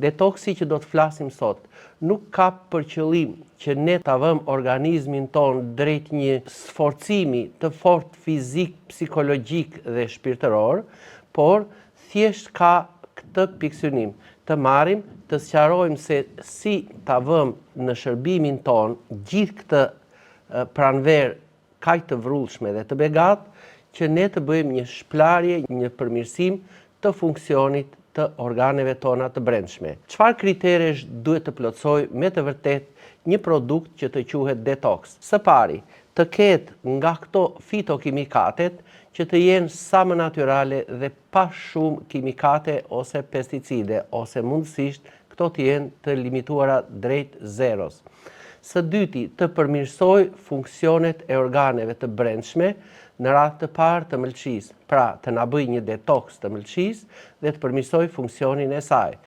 Detoksi që do të flasim sot nuk ka për qëllim që ne ta vëmë organizmin ton drejt një sforcimi të fortë fizik, psikologjik dhe shpirtëror, por thjesht ka këtë pikësynim, të marrim, të sqarojmë se si ta vëmë në shërbimin ton gjithë këtë pranverë kaq të vrrullshme dhe të begat, që ne të bëjmë një shplarje, një përmirësim të funksionit të organeve tona të brendshme. Çfarë kriteresh duhet të plotësoj me të vërtet një produkt që të quhet detox? Së pari, të ketë nga këto fitokimikatet që të jenë sa më natyrale dhe pa shumë kimikate ose pesticide, ose mundësisht këto të jenë të limituara drejt zeros. Së dyti, të përmirësoj funksionet e organeve të brendshme në radhë të parë të mëlçisë, pra të na bëjë një detoks të mëlçisë dhe të përmirësoj funksionin e saj.